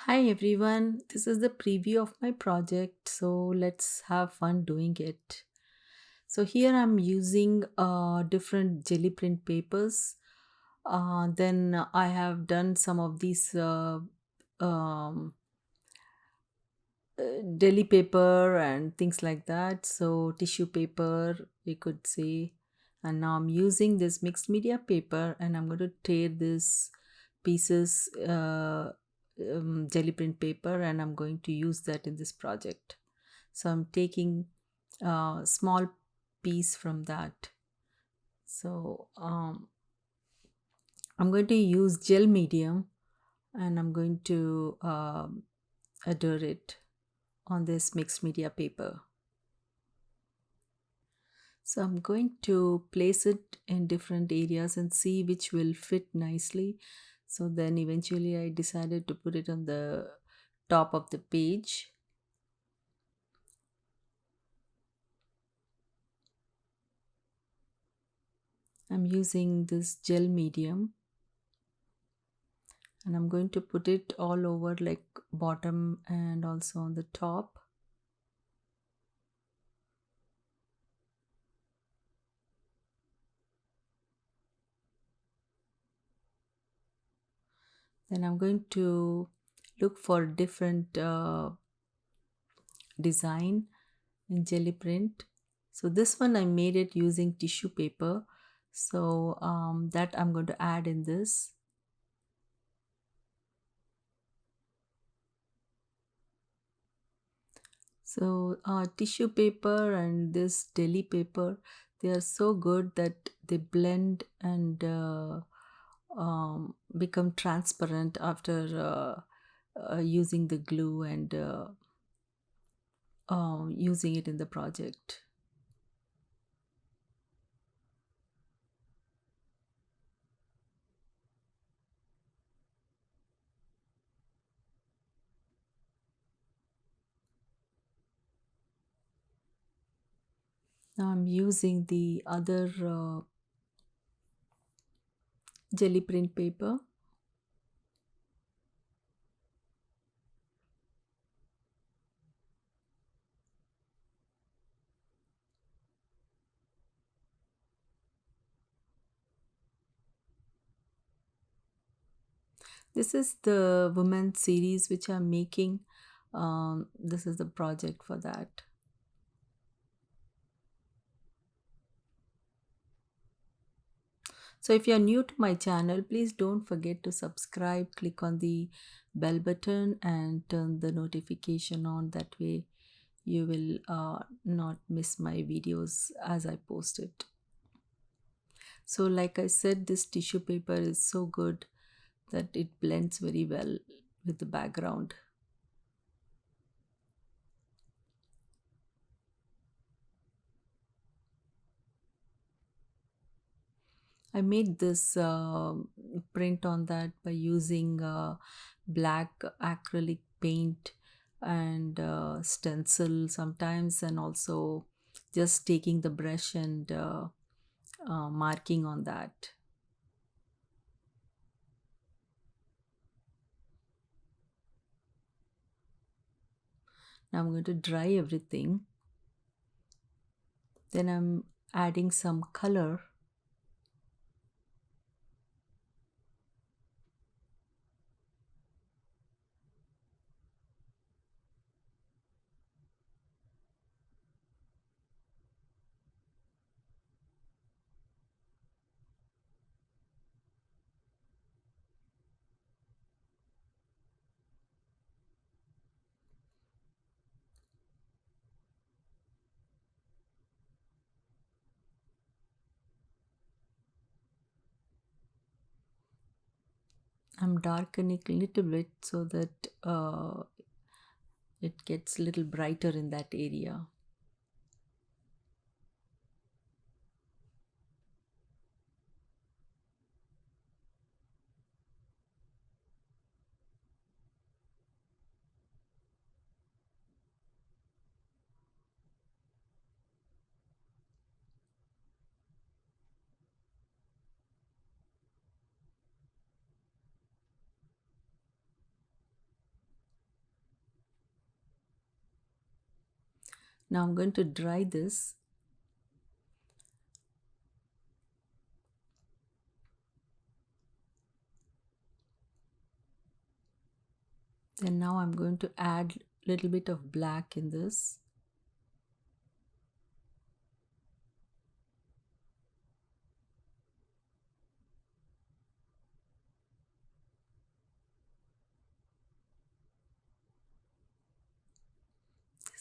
Hi everyone, this is the preview of my project, so let's have fun doing it. So here I'm using different jelly print papers. Then I have done some of these um, deli paper and things like that. So tissue paper, we could say. And now I'm using this mixed media paper and I'm going to tear this pieces jelly print paper and I'm going to use that in this project. So I'm taking a small piece from that. So I'm going to use gel medium and I'm going to adhere it on this mixed media paper. So I'm going to place it in different areas and see which will fit nicely. So then eventually I decided to put it on the top of the page. I'm using this gel medium and I'm going to put it all over like bottom and also on the top. Then I'm going to look for different design in jelly print. So this one I made it using tissue paper. So that I'm going to add in this. So tissue paper and this deli paper, they are so good that they blend and become transparent after using the glue and using it in the project. Now I'm using the other jelly print paper. This is the women series which I'm making. This is the project for that. So if you're new to my channel, please don't forget to subscribe, click on the bell button and turn the notification on. That way you will not miss my videos as I post it. So like I said, this tissue paper is so good that it blends very well with the background. I made this print on that by using black acrylic paint and stencil sometimes, and also just taking the brush and marking on that. Now I'm going to dry everything. Then I'm adding some color. I'm darkening a little bit so that it gets a little brighter in that area. Now I'm going to dry this. Then now I'm going to add a little bit of black in this.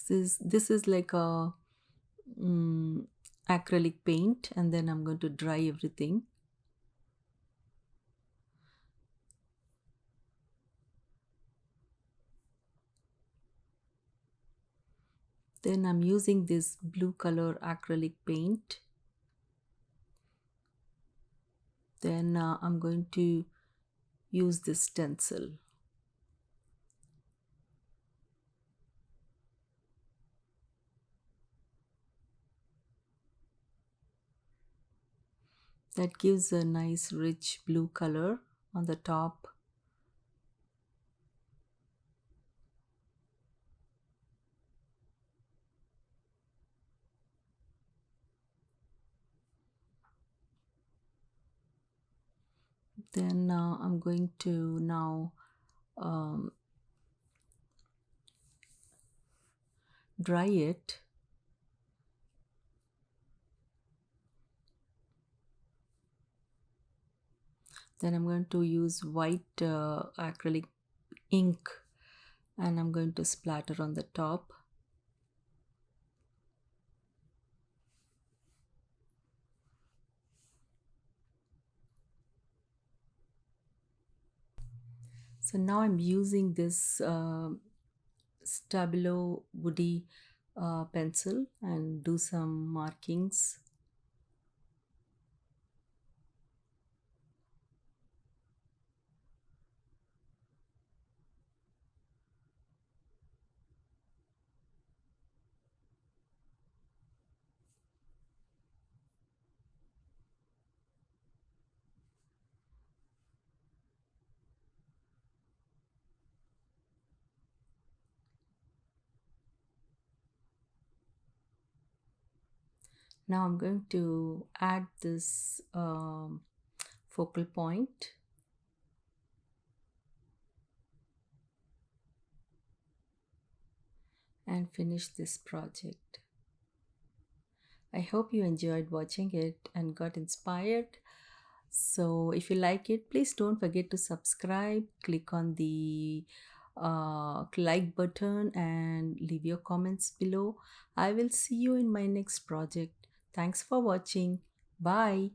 This is like a mm, acrylic paint, and then I'm going to dry everything. Then I'm using this blue color acrylic paint. Then I'm going to use this stencil. That gives a nice rich blue color on the top. Then I'm going to now um, dry it. Then I'm going to use white acrylic ink, and I'm going to splatter on the top. So now I'm using this Stabilo woody pencil and do some markings. Now I'm going to add this focal point. And finish this project. I hope you enjoyed watching it and got inspired. So if you like it, please don't forget to subscribe, click on the like button and leave your comments below. I will see you in my next project. Thanks for watching. Bye.